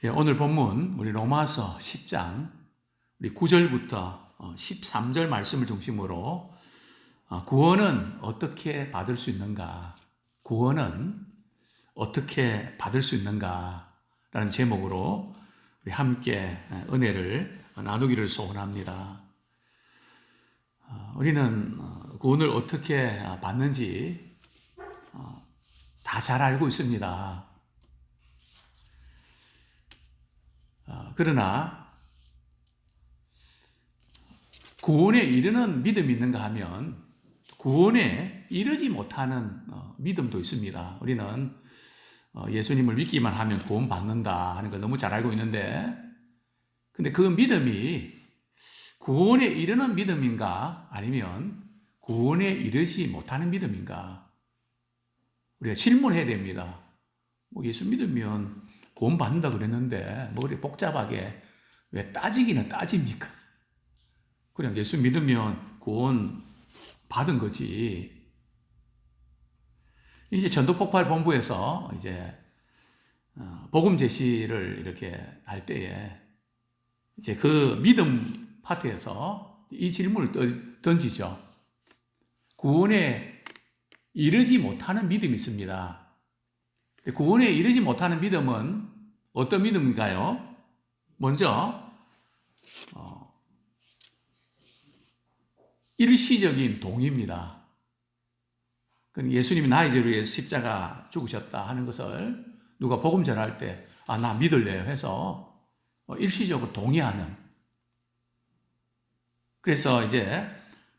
오늘 본문 우리 로마서 10장 우리 9절부터 13절 말씀을 중심으로 구원은 어떻게 받을 수 있는가? 구원은 어떻게 받을 수 있는가? 라는 제목으로 우리 함께 은혜를 나누기를 소원합니다. 우리는 구원을 어떻게 받는지 다 잘 알고 있습니다. 그러나 구원에 이르는 믿음이 있는가 하면 구원에 이르지 못하는 믿음도 있습니다. 우리는 예수님을 믿기만 하면 구원 받는다 하는 걸 너무 잘 알고 있는데, 근데 그 믿음이 구원에 이르는 믿음인가 아니면 구원에 이르지 못하는 믿음인가? 우리가 질문해야 됩니다. 예수 믿으면 구원 받는다 그랬는데 뭐 그렇게 복잡하게 왜 따지기는 따집니까? 그냥 예수 믿으면 구원 받은 거지. 이제 전도폭발 본부에서 이제 복음 제시를 이렇게 할 때에 이제 그 믿음 파트에서 이 질문을 던지죠. 구원에 이르지 못하는 믿음이 있습니다. 구원에 이르지 못하는 믿음은 어떤 믿음인가요? 먼저 일시적인 동의입니다. 예수님이 나의 죄를 위해 십자가 죽으셨다 하는 것을 누가 복음 전할 때 나 믿을래요 해서 일시적으로 동의하는. 그래서 이제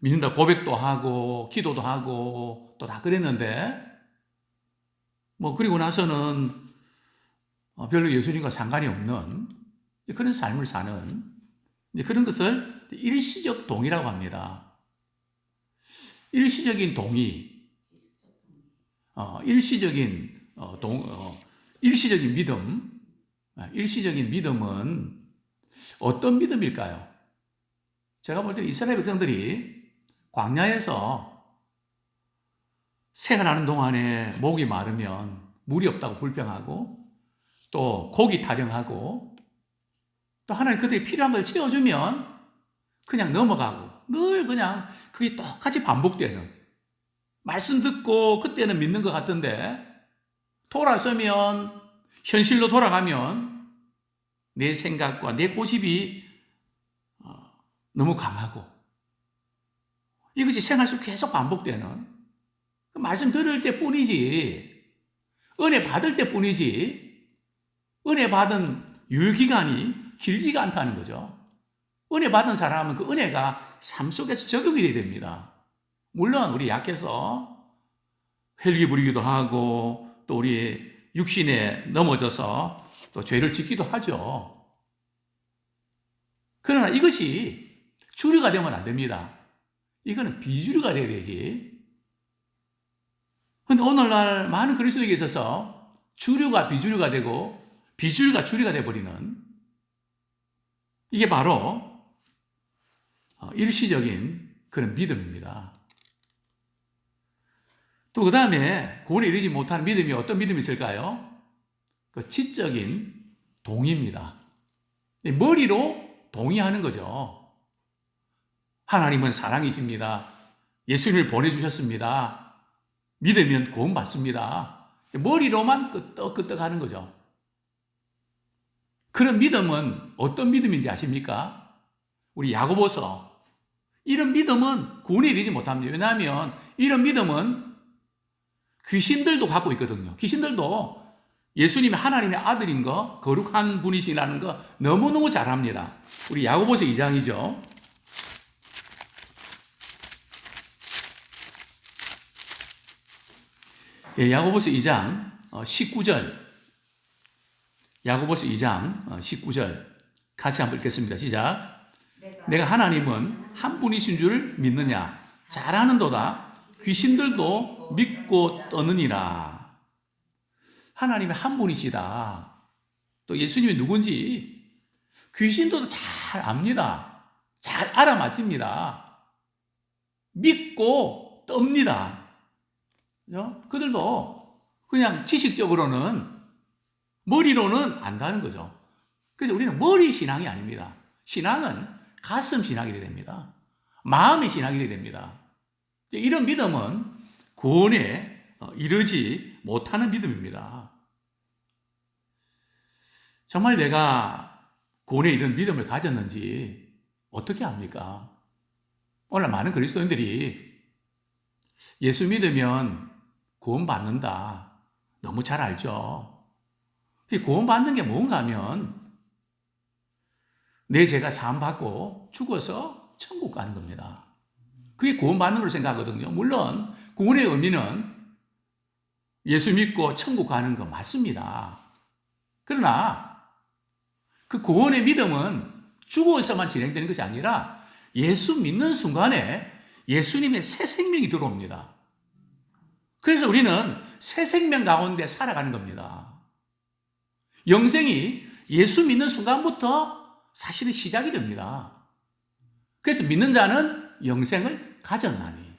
믿는다 고백도 하고 기도도 하고 또 다 그랬는데 그리고 나서는 별로 예수님과 상관이 없는 그런 삶을 사는 그런 것을 일시적 동의라고 합니다. 일시적인 동의, 일시적인 믿음, 일시적인 믿음은 어떤 믿음일까요? 제가 볼 때 이스라엘 백성들이 광야에서 생활하는 동안에 목이 마르면 물이 없다고 불평하고 또 고기 타령하고 또 하나님 그들이 필요한 걸 채워주면 그냥 넘어가고 늘 그냥 그게 똑같이 반복되는, 말씀 듣고 그때는 믿는 것 같던데 돌아서면 현실로 돌아가면 내 생각과 내 고집이 너무 강하고 이것이 생활 속에 계속 반복되는, 말씀 들을 때뿐이지 은혜 받을 때뿐이지 은혜 받은 유효기간이 길지가 않다는 거죠. 은혜 받은 사람은 그 은혜가 삶 속에서 적용이 돼야 됩니다. 물론 우리 약해서 헬기 부리기도 하고 또 우리 육신에 넘어져서 또 죄를 짓기도 하죠. 그러나 이것이 주류가 되면 안 됩니다. 이거는 비주류가 돼야 되지. 그런데 오늘날 많은 그리스도인에게 있어서 주류가 비주류가 되고 비주류가 주류가 되어버리는, 이게 바로 일시적인 그런 믿음입니다. 또 그 다음에 구원에 이르지 못하는 믿음이 어떤 믿음이 있을까요? 그 지적인 동의입니다. 머리로 동의하는 거죠. 하나님은 사랑이십니다. 예수님을 보내주셨습니다. 믿으면 구원 받습니다. 머리로만 끄떡끄떡 하는 거죠. 그런 믿음은 어떤 믿음인지 아십니까? 우리 야고보서, 이런 믿음은 구원에 이르지 못합니다. 왜냐하면 이런 믿음은 귀신들도 갖고 있거든요. 귀신들도 예수님이 하나님의 아들인 거, 거룩한 분이시라는 거 너무너무 잘 압니다. 우리 야고보서 2장이죠. 야고보서 2장 19절, 야고보서 2장 19절 같이 한번 읽겠습니다. 시작. 내가 하나님은 한 분이신 줄 믿느냐? 잘 아는도다. 귀신들도 믿고 떠느니라. 하나님이 한 분이시다. 또 예수님이 누군지 귀신들도 잘 압니다. 잘 알아맞힙니다. 믿고 떱니다. 그들도 그냥 지식적으로는, 머리로는 안다는 거죠. 그래서 우리는 머리 신앙이 아닙니다. 신앙은 가슴 신앙이 돼야 됩니다. 마음의 신앙이 돼야 됩니다. 이런 믿음은 구원에 이르지 못하는 믿음입니다. 정말 내가 구원에 이런 믿음을 가졌는지 어떻게 압니까? 오늘 많은 그리스도인들이 예수 믿으면 구원받는다. 너무 잘 알죠. 구원받는 게 뭔가 하면 내 죄가 사함받고 죽어서 천국 가는 겁니다. 그게 구원받는 걸로 생각하거든요. 물론 구원의 의미는 예수 믿고 천국 가는 거 맞습니다. 그러나 그 구원의 믿음은 죽어서만 진행되는 것이 아니라 예수 믿는 순간에 예수님의 새 생명이 들어옵니다. 그래서 우리는 새 생명 가운데 살아가는 겁니다. 영생이 예수 믿는 순간부터 사실은 시작이 됩니다. 그래서 믿는 자는 영생을 가졌나니.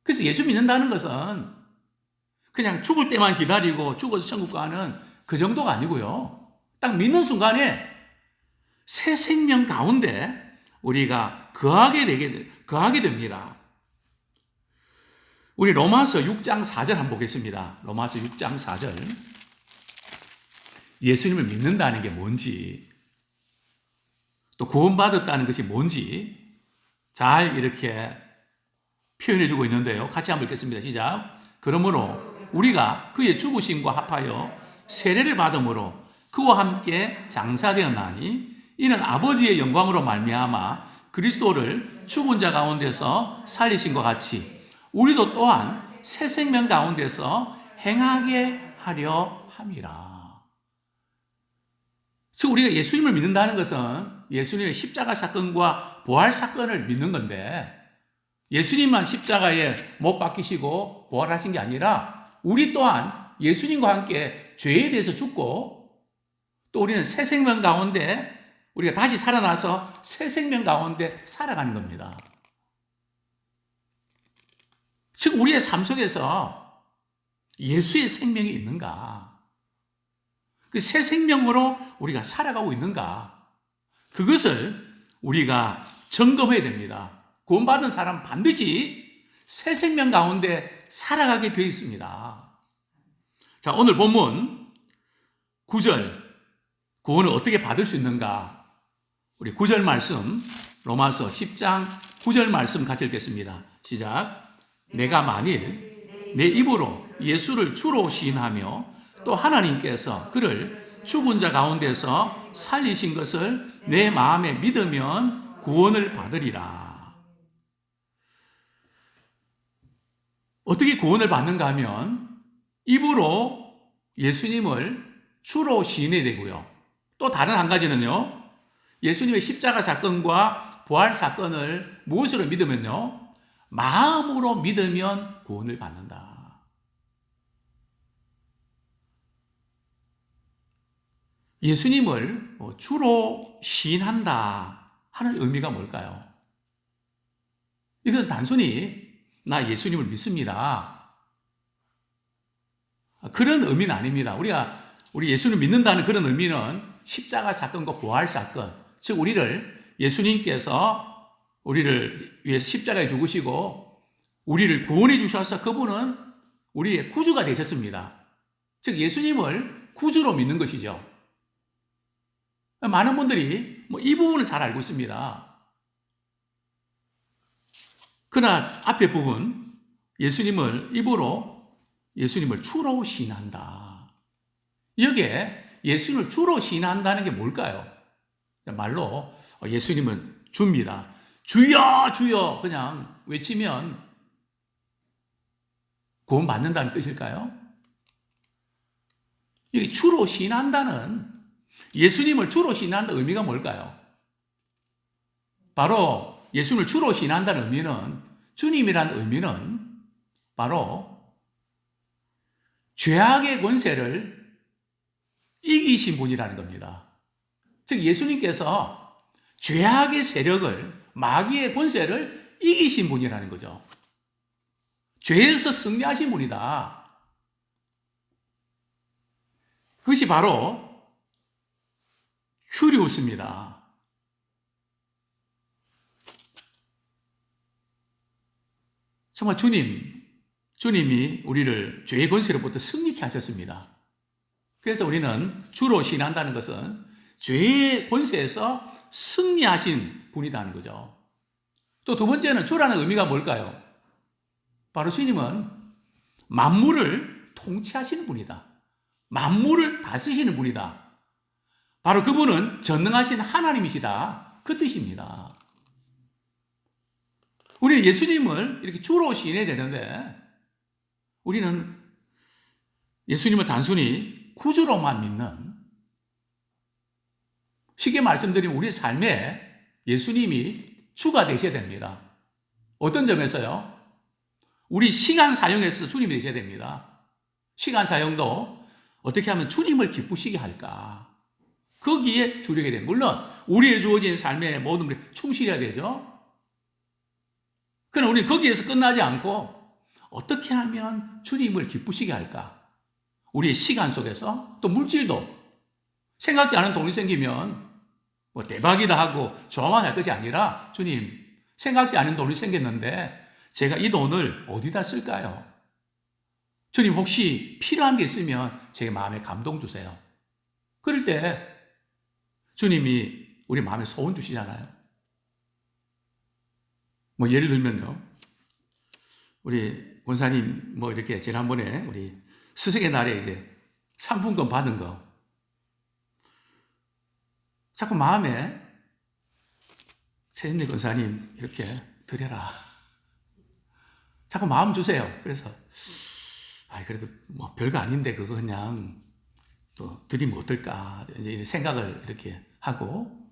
그래서 예수 믿는다는 것은 그냥 죽을 때만 기다리고 죽어서 천국 가는 그 정도가 아니고요. 딱 믿는 순간에 새 생명 가운데 우리가 거하게 됩니다. 우리 로마서 6장 4절 한번 보겠습니다. 로마서 6장 4절. 예수님을 믿는다는 게 뭔지, 또 구원받았다는 것이 뭔지 잘 이렇게 표현해주고 있는데요. 같이 한번 읽겠습니다. 시작. 그러므로 우리가 그의 죽으심과 합하여 세례를 받음으로 그와 함께 장사되었나니 이는 아버지의 영광으로 말미암아 그리스도를 죽은 자 가운데서 살리신 것 같이 우리도 또한 새 생명 가운데서 행하게 하려 함이라. 즉 우리가 예수님을 믿는다는 것은 예수님의 십자가 사건과 부활 사건을 믿는 건데 예수님만 십자가에 못 박히시고 부활하신 게 아니라 우리 또한 예수님과 함께 죄에 대해서 죽고 또 우리는 새 생명 가운데 우리가 다시 살아나서 새 생명 가운데 살아가는 겁니다. 즉 우리의 삶 속에서 예수의 생명이 있는가? 그 새 생명으로 우리가 살아가고 있는가? 그것을 우리가 점검해야 됩니다. 구원받은 사람 반드시 새 생명 가운데 살아가게 되어 있습니다. 자, 오늘 본문 9절 구원을 어떻게 받을 수 있는가? 우리 9절 말씀 로마서 10장 9절 말씀 같이 읽겠습니다. 시작. 내가 만일 내 입으로 예수를 주로 시인하며 또 하나님께서 그를 죽은 자 가운데서 살리신 것을 내 마음에 믿으면 구원을 받으리라. 어떻게 구원을 받는가 하면 입으로 예수님을 주로 시인해야 되고요. 또 다른 한 가지는요. 예수님의 십자가 사건과 부활 사건을 무엇으로 믿으면요. 마음으로 믿으면 구원을 받는다. 예수님을 주로 시인한다 하는 의미가 뭘까요? 이것은 단순히 나 예수님을 믿습니다. 그런 의미는 아닙니다. 우리 예수를 믿는다는 그런 의미는 십자가 사건과 부활 사건, 즉 우리를 예수님께서 우리를 위해서 십자가에 죽으시고 우리를 구원해 주셔서 그분은 우리의 구주가 되셨습니다. 즉 예수님을 구주로 믿는 것이죠. 많은 분들이 이 부분을 잘 알고 있습니다. 그러나 앞에 부분 예수님을 주로 시인한다. 여기에 예수님을 주로 시인한다는 게 뭘까요? 말로 예수님은 주입니다. 주여 주여 그냥 외치면 구원받는다는 뜻일까요? 여기 주로 시인한다는 예수님을 주로 시인한다는 의미가 뭘까요? 바로 예수님을 주로 시인한다는 의미는 주님이라는 의미는 바로 죄악의 권세를 이기신 분이라는 겁니다. 즉 예수님께서 죄악의 세력을 마귀의 권세를 이기신 분이라는 거죠. 죄에서 승리하신 분이다. 그것이 바로 휼히 웃습니다. 정말 주님이 우리를 죄의 권세로부터 승리케 하셨습니다. 그래서 우리는 주로 신한다는 것은 죄의 권세에서 승리하신 분이라는 거죠. 또 두 번째는 주라는 의미가 뭘까요? 바로 주님은 만물을 통치하시는 분이다. 만물을 다스리시는 분이다. 바로 그분은 전능하신 하나님이시다. 그 뜻입니다. 우리는 예수님을 이렇게 주로 시인해야 되는데 우리는 예수님을 단순히 구주로만 믿는, 쉽게 말씀드리면 우리 삶에 예수님이 주가 되셔야 됩니다. 어떤 점에서요? 우리 시간 사용에서 주님이 되셔야 됩니다. 시간 사용도 어떻게 하면 주님을 기쁘시게 할까? 거기에 주력이 됩니다. 물론 우리의 주어진 삶의 모든 분이 충실해야 되죠. 그러나 우리는 거기에서 끝나지 않고 어떻게 하면 주님을 기쁘시게 할까? 우리의 시간 속에서 또 물질도 생각지 않은 돈이 생기면 뭐 대박이다 하고 좋아만 할 것이 아니라 주님, 생각지 않은 돈이 생겼는데 제가 이 돈을 어디다 쓸까요? 주님 혹시 필요한 게 있으면 제 마음에 감동 주세요. 그럴 때 주님이 우리 마음에 소원 주시잖아요. 뭐 예를 들면요, 우리 권사님 뭐 이렇게 지난번에 우리 스승의 날에 이제 상품권 받은 거 자꾸 마음에 최진리 권사님 이렇게 드려라. 자꾸 마음 주세요. 그래서 그래도 뭐 별거 아닌데 그거 그냥 또 드리면 어떨까 이제 생각을 이렇게 하고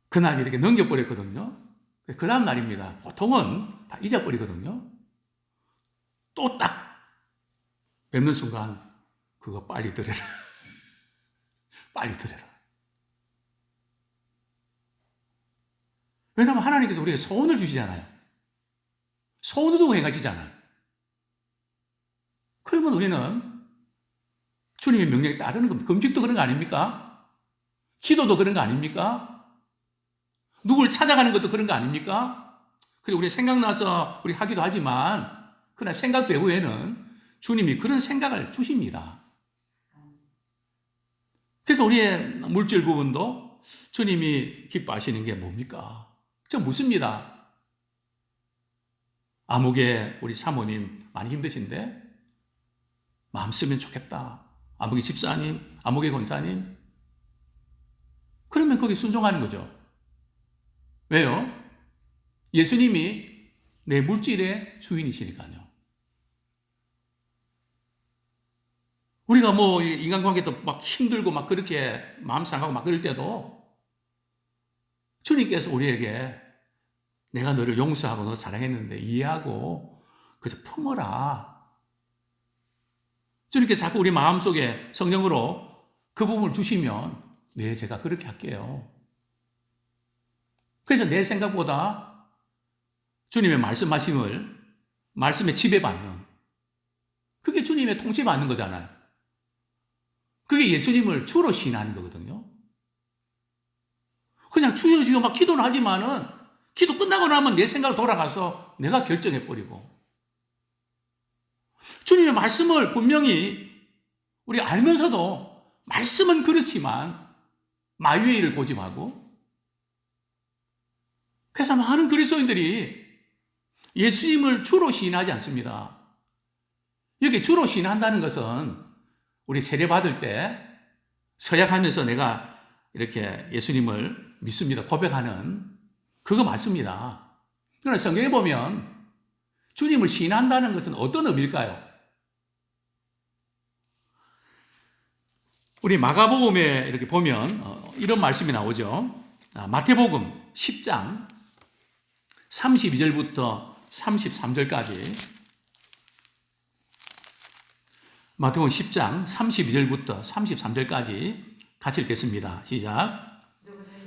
그날 이렇게 넘겨버렸거든요. 그 다음 날입니다. 보통은 다 잊어버리거든요. 또 딱 뵙는 순간 그거 빨리 드려라. 빨리 드려라. 왜냐하면 하나님께서 우리에게 소원을 주시잖아요. 소원을 두고 행하시잖아요. 그러면 우리는 주님의 명령에 따르는 겁니다. 금식도 그런 거 아닙니까? 기도도 그런 거 아닙니까? 누굴 찾아가는 것도 그런 거 아닙니까? 그리고 우리 생각나서 우리 하기도 하지만 그러나 생각 외에는 주님이 그런 생각을 주십니다. 그래서 우리의 물질 부분도 주님이 기뻐하시는 게 뭡니까? 저 묻습니다. 아무개 우리 사모님 많이 힘드신데 마음 쓰면 좋겠다. 아무개 집사님, 아무개 권사님. 그러면 거기 순종하는 거죠. 왜요? 예수님이 내 물질의 주인이시니까요. 우리가 뭐 인간관계도 막 힘들고 막 그렇게 마음 상하고 막 그럴 때도 주님께서 우리에게 내가 너를 용서하고 너 사랑했는데 이해하고 그저 품어라. 주님께서 자꾸 우리 마음속에 성령으로 그 부분을 주시면 네, 제가 그렇게 할게요. 그래서 내 생각보다 주님의 말씀하심을 말씀에 지배받는, 그게 주님의 통치받는 거잖아요. 그게 예수님을 주로 시인하는 거거든요. 그냥 주여 주여 막 기도는 하지만은 기도 끝나고 나면 내 생각으로 돌아가서 내가 결정해버리고, 주님의 말씀을 분명히 우리 알면서도 말씀은 그렇지만 마귀의 일을 고집하고, 그래서 많은 그리스도인들이 예수님을 주로 시인하지 않습니다. 여기 주로 시인한다는 것은 우리 세례 받을 때 서약하면서 내가 이렇게 예수님을 믿습니다 고백하는 그거 맞습니다. 그러나 성경에 보면 주님을 시인한다는 것은 어떤 의미일까요? 우리 마가복음에 이렇게 보면 이런 말씀이 나오죠. 마태복음 10장 32절부터 33절까지, 마태복음 10장 32절부터 33절까지 같이 읽겠습니다. 시작.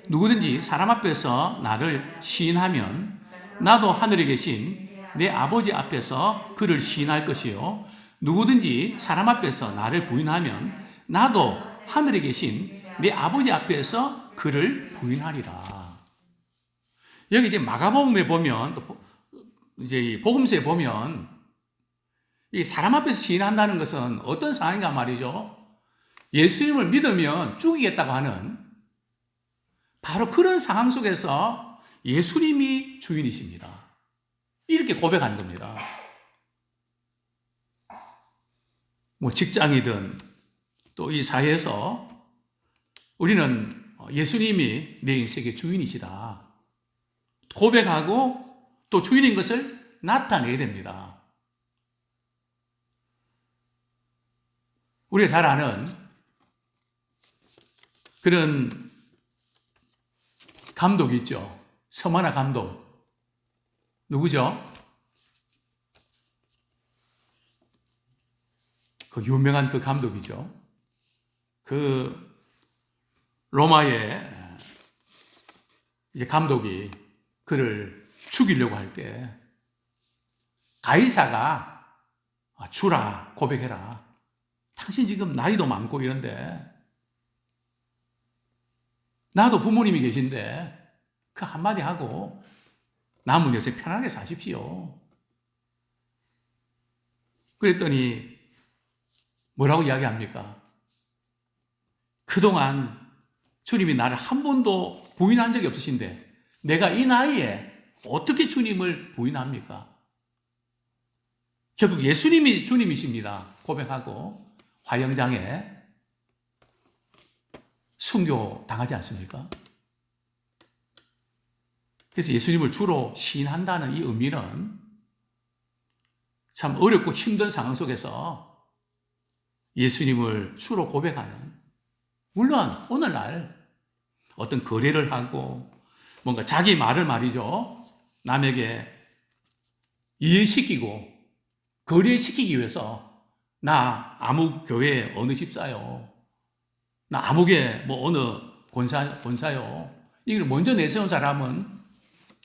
누구든지 사람 앞에서 나를 시인하면 나도 하늘에 계신 내 아버지 앞에서 그를 시인할 것이요, 누구든지 사람 앞에서 나를 부인하면 나도 하늘에 계신 내 아버지 앞에서 그를 부인하리라. 여기 이제 마가복음에 보면, 이제 이 복음서에 보면, 이 사람 앞에서 시인한다는 것은 어떤 상황인가 말이죠. 예수님을 믿으면 죽이겠다고 하는 바로 그런 상황 속에서 예수님이 주인이십니다. 이렇게 고백하는 겁니다. 뭐 직장이든 또 이 사회에서 우리는 예수님이 내 인생의 주인이시다 고백하고 또 주인인 것을 나타내야 됩니다. 우리가 잘 아는 그런 감독이 있죠. 서만화 감독. 누구죠? 그 유명한 그 감독이죠. 그 로마의 이제 감독이 그를 죽이려고 할 때 가이사가 주라 고백해라. 당신 지금 나이도 많고 이런데 나도 부모님이 계신데 그 한마디 하고 남은 여생 편하게 사십시오. 그랬더니 뭐라고 이야기합니까? 그동안 주님이 나를 한 번도 부인한 적이 없으신데 내가 이 나이에 어떻게 주님을 부인합니까? 결국 예수님이 주님이십니다. 고백하고 화영장에 순교 당하지 않습니까? 그래서 예수님을 주로 시인한다는 이 의미는 참 어렵고 힘든 상황 속에서 예수님을 주로 고백하는, 물론 오늘날 어떤 거래를 하고 뭔가 자기 말을 말이죠, 남에게 이해시키고 거래시키기 위해서 나 아무 교회 어느 집사요, 나 아무개 뭐 어느 권사요, 이걸 먼저 내세운 사람은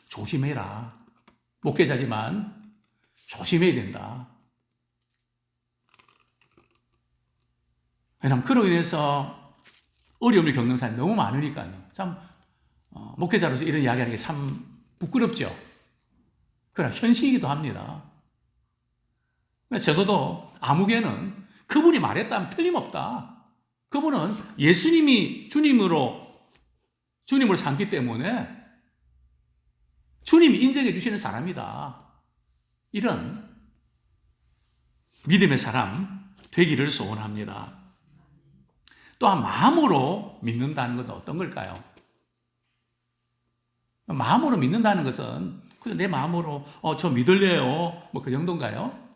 조심해라. 목회자지만 조심해야 된다. 왜냐하면 그로 인해서 어려움을 겪는 사람이 너무 많으니까요. 참 목회자로서 이런 이야기하는 게 참 부끄럽죠. 그러나 현실이기도 합니다. 적어도 아무개는 그분이 말했다면 틀림없다. 그분은 예수님이 주님으로 삼기 때문에 주님이 인정해 주시는 사람이다. 이런 믿음의 사람 되기를 소원합니다. 또한 마음으로 믿는다는 것은 어떤 걸까요? 마음으로 믿는다는 것은 그냥 내 마음으로 저 믿을래요 뭐 그 정도인가요?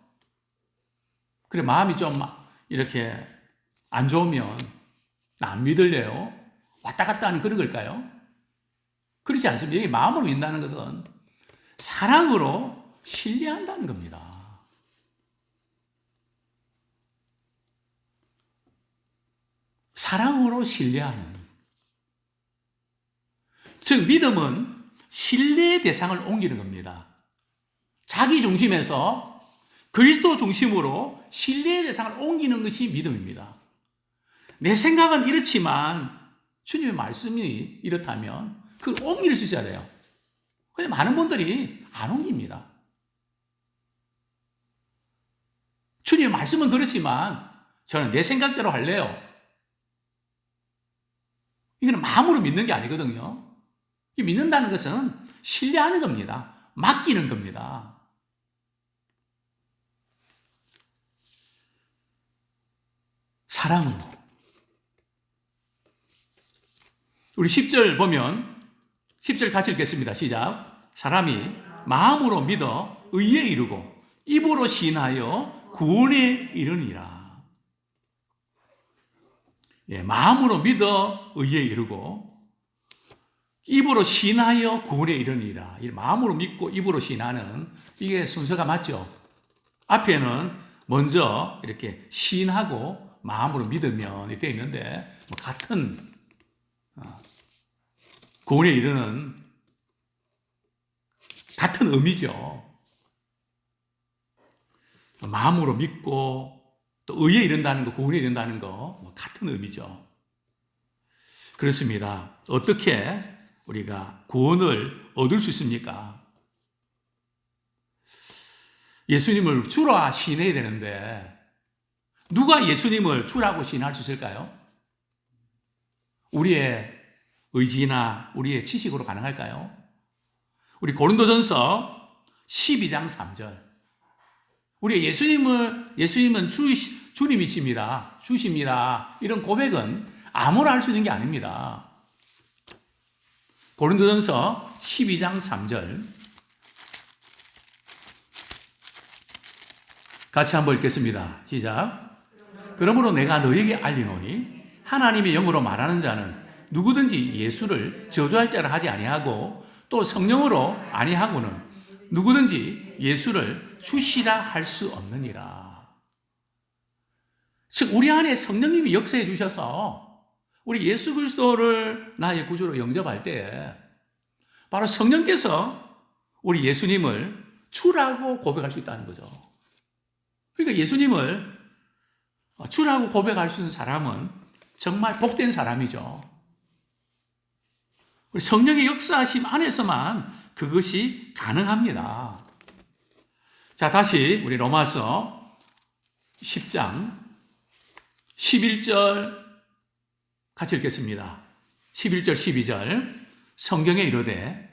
그래 마음이 좀 이렇게 안 좋으면 나 안 믿을래요 왔다 갔다 하는 그런 걸까요? 그렇지 않습니다. 여기 마음으로 믿는다는 것은 사랑으로 신뢰한다는 겁니다. 사랑으로 신뢰하는. 즉 믿음은 신뢰의 대상을 옮기는 겁니다. 자기 중심에서 그리스도 중심으로 신뢰의 대상을 옮기는 것이 믿음입니다. 내 생각은 이렇지만 주님의 말씀이 이렇다면 그걸 옮길 수 있어야 돼요. 근데 많은 분들이 안 옮깁니다. 주님의 말씀은 그렇지만 저는 내 생각대로 할래요. 이거는 마음으로 믿는 게 아니거든요. 믿는다는 것은 신뢰하는 겁니다. 맡기는 겁니다. 사랑으로. 우리 10절 보면 10절 같이 읽겠습니다. 시작. 사람이 마음으로 믿어 의에 이르고 입으로 시인하여 구원에 이르니라. 예, 마음으로 믿어 의에 이르고 입으로 시인하여 구원에 이르니라. 마음으로 믿고 입으로 시인하는 이게 순서가 맞죠? 앞에는 먼저 이렇게 시인하고 마음으로 믿으면 되어 있는데 뭐 같은 구원에 이르는 같은 의미죠. 마음으로 믿고 또 의에 이른다는 거, 구원에 이른다는 거 같은 의미죠. 그렇습니다. 어떻게 우리가 구원을 얻을 수 있습니까? 예수님을 주라 시인해야 되는데 누가 예수님을 주라고 시인할 수 있을까요? 우리의 의지나 우리의 지식으로 가능할까요? 우리 고린도전서 12장 3절. 우리 예수님은 주님이십니다. 주십니다. 이런 고백은 아무나 할 수 있는 게 아닙니다. 고린도전서 12장 3절. 같이 한번 읽겠습니다. 시작. 그러므로 내가 너에게 알리노니 하나님의 영으로 말하는 자는 누구든지 예수를 저주할 자라 하지 아니하고 또 성령으로 아니하고는 누구든지 예수를 주시라 할 수 없느니라. 즉 우리 안에 성령님이 역사해 주셔서 우리 예수 그리스도를 나의 구주로 영접할 때 바로 성령께서 우리 예수님을 주라고 고백할 수 있다는 거죠. 그러니까 예수님을 주라고 고백할 수 있는 사람은 정말 복된 사람이죠. 우리 성령의 역사하심 안에서만 그것이 가능합니다. 자, 다시 우리 로마서 10장 11절 같이 읽겠습니다. 11절 12절 성경에 이르되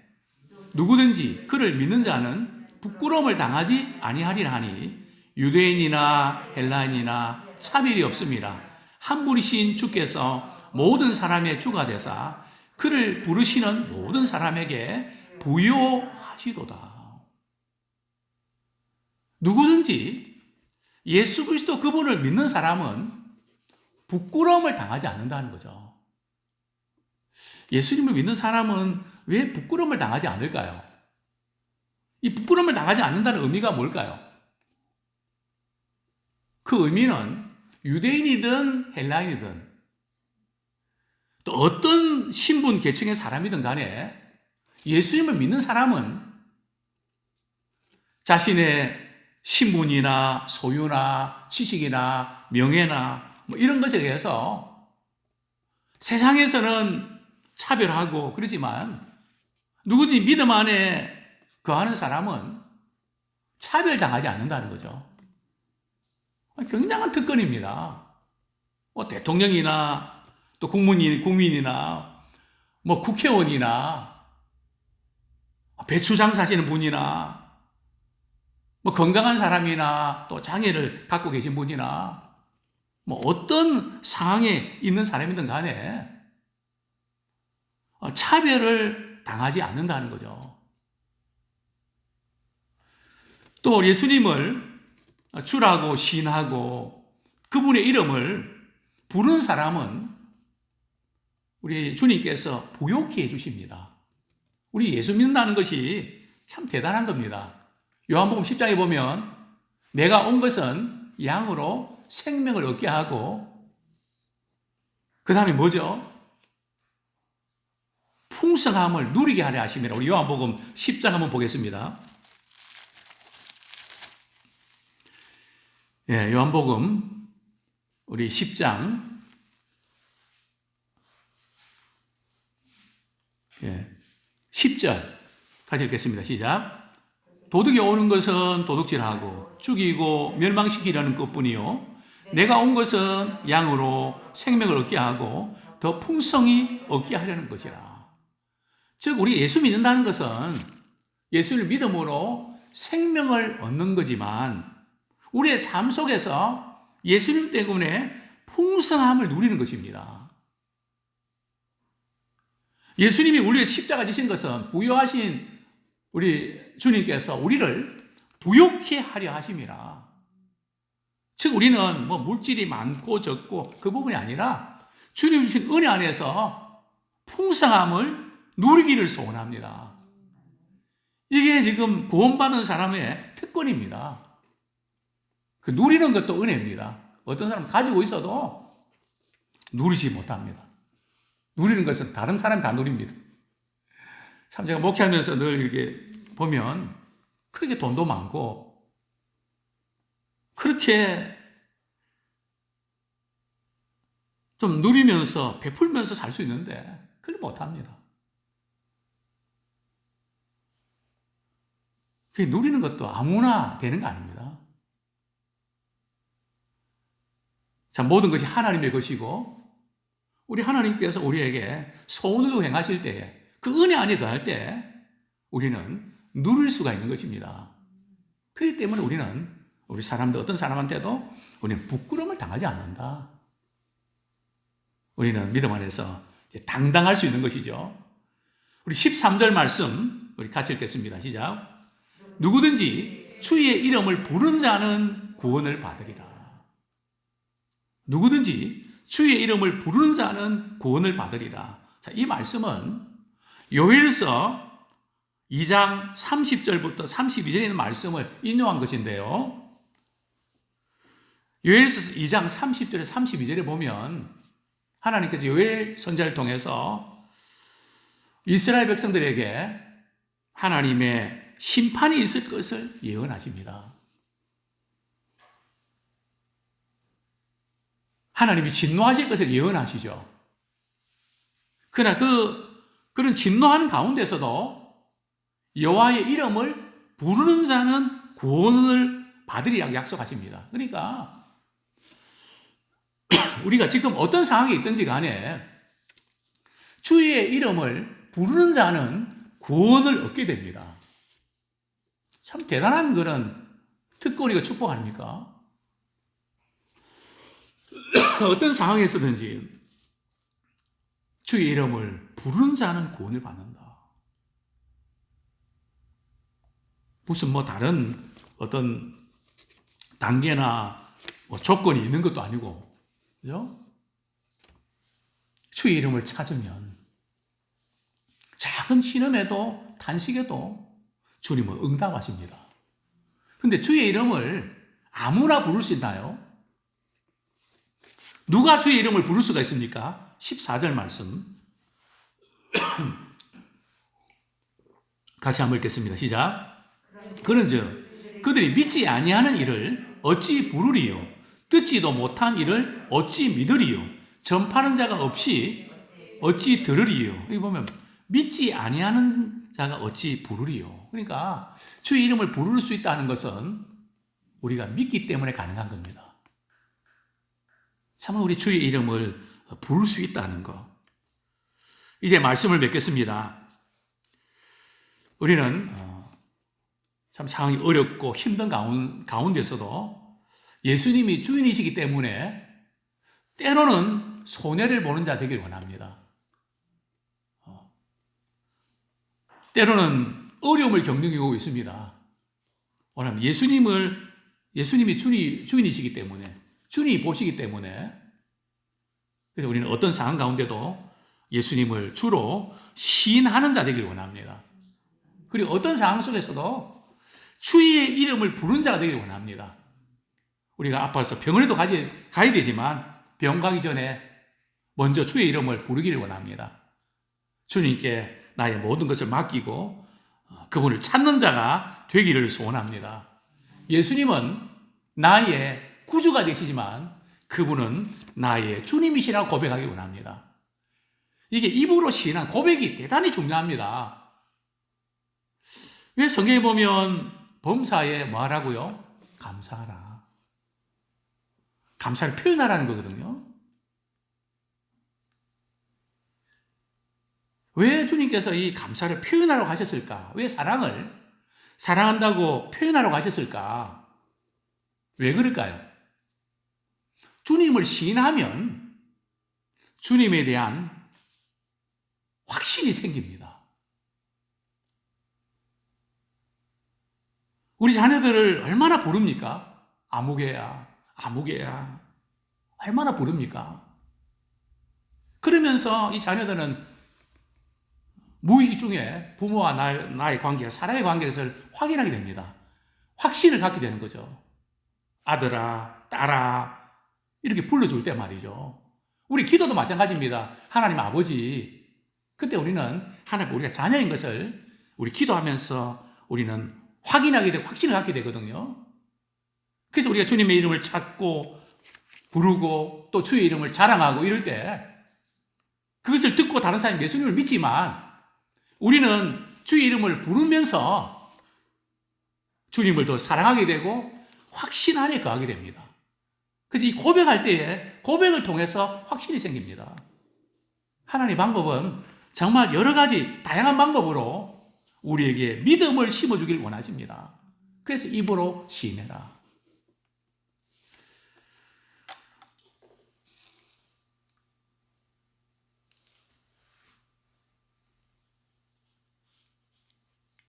누구든지 그를 믿는 자는 부끄러움을 당하지 아니하리라 하니 유대인이나 헬라인이나 차별이 없습니다. 한 분이신 주께서 모든 사람의 주가 되사 그를 부르시는 모든 사람에게 부요하시도다. 누구든지 예수 그리스도 그분을 믿는 사람은 부끄러움을 당하지 않는다는 거죠. 예수님을 믿는 사람은 왜 부끄러움을 당하지 않을까요? 이 부끄러움을 당하지 않는다는 의미가 뭘까요? 그 의미는 유대인이든 헬라인이든 또 어떤 신분 계층의 사람이든 간에 예수님을 믿는 사람은 자신의 신분이나 소유나 지식이나 명예나 뭐 이런 것에 대해서 세상에서는 차별하고 그러지만 누구든지 믿음 안에 거하는 사람은 차별당하지 않는다는 거죠. 굉장한 특권입니다. 뭐 대통령이나 또 국민이나 뭐 국회의원이나 배추장 사시는 분이나 뭐 건강한 사람이나 또 장애를 갖고 계신 분이나 뭐 어떤 상황에 있는 사람이든 간에 차별을 당하지 않는다는 거죠. 또 예수님을 주라고 시인하고 그분의 이름을 부르는 사람은 우리 주님께서 부요케 해주십니다. 우리 예수 믿는다는 것이 참 대단한 겁니다. 요한복음 10장에 보면 내가 온 것은 양으로 생명을 얻게 하고 그 다음에 뭐죠? 풍성함을 누리게 하려 하심이라. 우리 요한복음 10장 한번 보겠습니다. 예, 요한복음 우리 10장 10절 같이 읽겠습니다. 시작. 도둑이 오는 것은 도둑질하고 죽이고 멸망시키려는 것뿐이요 내가 온 것은 양으로 생명을 얻게 하고 더 풍성히 얻게 하려는 것이라. 즉 우리 예수 믿는다는 것은 예수를 믿음으로 생명을 얻는 거지만 우리의 삶 속에서 예수님 때문에 풍성함을 누리는 것입니다. 예수님이 우리의 십자가 지신 것은 부요하신 우리 주님께서 우리를 부요케 하려 하심이라. 즉 우리는 뭐 물질이 많고 적고 그 부분이 아니라 주님 주신 은혜 안에서 풍성함을 누리기를 소원합니다. 이게 지금 구원받은 사람의 특권입니다. 그 누리는 것도 은혜입니다. 어떤 사람은 가지고 있어도 누리지 못합니다. 누리는 것은 다른 사람이 다 누립니다. 참 제가 목회하면서 늘 이렇게 보면 그렇게 돈도 많고 그렇게 좀 누리면서 베풀면서 살 수 있는데 그걸 못합니다. 그 누리는 것도 아무나 되는 거 아닙니다. 자, 모든 것이 하나님의 것이고 우리 하나님께서 우리에게 소원을 행하실 때에 그 은혜 안에 거할 때 우리는 누릴 수가 있는 것입니다. 그렇기 때문에 우리 사람들 어떤 사람한테도 우리는 부끄러움을 당하지 않는다. 우리는 믿음 안에서 당당할 수 있는 것이죠. 우리 13절 말씀 우리 같이 읽겠습니다. 시작. 누구든지 주의 이름을 부르는 자는 구원을 받으리라. 누구든지 주의 이름을 부르는 자는 구원을 받으리라. 자, 이 말씀은 요엘서 2장 30절부터 32절에 있는 말씀을 인용한 것인데요. 요엘서 2장 30절에 32절에 보면 하나님께서 요엘 선지자를 통해서 이스라엘 백성들에게 하나님의 심판이 있을 것을 예언하십니다. 하나님이 진노하실 것을 예언하시죠. 그러나 그런 진노하는 가운데서도 여호와의 이름을 부르는 자는 구원을 받으리라고 약속하십니다. 그러니까 우리가 지금 어떤 상황에 있든지 간에 주의 이름을 부르는 자는 구원을 얻게 됩니다. 참 대단한 그런 특권이고 축복 아닙니까? 어떤 상황에서든지 주의 이름을 부르는 자는 구원을 받는다. 무슨 다른 어떤 단계나 조건이 있는 것도 아니고, 그죠? 주의 이름을 찾으면 작은 신음에도 탄식에도 주님은 응답하십니다. 근데 주의 이름을 아무나 부를 수 있나요? 누가 주의 이름을 부를 수가 있습니까? 14절 말씀. 같이 한번 읽겠습니다. 시작. 그런즉 그들이 믿지 아니하는 이를 어찌 부르리요? 듣지도 못한 이를 어찌 믿으리요? 전파하는 자가 없이 어찌 들으리요? 여기 보면 믿지 아니하는 자가 어찌 부르리요? 그러니까 주의 이름을 부를 수 있다는 것은 우리가 믿기 때문에 가능한 겁니다. 참 우리 주의 이름을 부를 수 있다는 것. 이제 말씀을 맺겠습니다. 우리는 참 상황이 어렵고 힘든 가운데서도 예수님이 주인이시기 때문에 때로는 손해를 보는 자 되길 원합니다. 때로는 어려움을 겪는 있습니다. 원하면 예수님이 주인이시기 때문에, 주님이 보시기 때문에, 그래서 우리는 어떤 상황 가운데도 예수님을 주로 시인하는 자 되길 원합니다. 그리고 어떤 상황 속에서도 주의 이름을 부르는 자가 되길 원합니다. 우리가 아파서 병원에도 가야 되지만 병 가기 전에 먼저 주의 이름을 부르기를 원합니다. 주님께 나의 모든 것을 맡기고 그분을 찾는 자가 되기를 소원합니다. 예수님은 나의 구주가 되시지만 그분은 나의 주님이시라고 고백하기 원합니다. 이게 입으로 시인한 고백이 대단히 중요합니다. 왜 성경에 보면 범사에 뭐 하라고요? 감사하라. 감사를 표현하라는 거거든요. 왜 주님께서 이 감사를 표현하라고 하셨을까? 왜 사랑한다고 표현하라고 하셨을까? 왜 그럴까요? 주님을 시인하면 주님에 대한 확신이 생깁니다. 우리 자녀들을 얼마나 부릅니까? 아무개야, 아무개야. 얼마나 부릅니까? 그러면서 이 자녀들은 무의식 중에 부모와 나의 관계, 사랑의 관계를 확인하게 됩니다. 확신을 갖게 되는 거죠. 아들아, 딸아, 이렇게 불러줄 때 말이죠. 우리 기도도 마찬가지입니다. 하나님 아버지, 그때 우리는 하나님 우리가 자녀인 것을 우리 기도하면서 우리는 확인하게 되고 확신을 갖게 되거든요. 그래서 우리가 주님의 이름을 찾고 부르고 또 주의 이름을 자랑하고 이럴 때 그것을 듣고 다른 사람이 예수님을 믿지만 우리는 주의 이름을 부르면서 주님을 더 사랑하게 되고 확신 안에 거하게 됩니다. 그래서 이 고백할 때에 고백을 통해서 확신이 생깁니다. 하나님의 방법은 정말 여러 가지 다양한 방법으로 우리에게 믿음을 심어주길 원하십니다. 그래서 입으로 시인해라.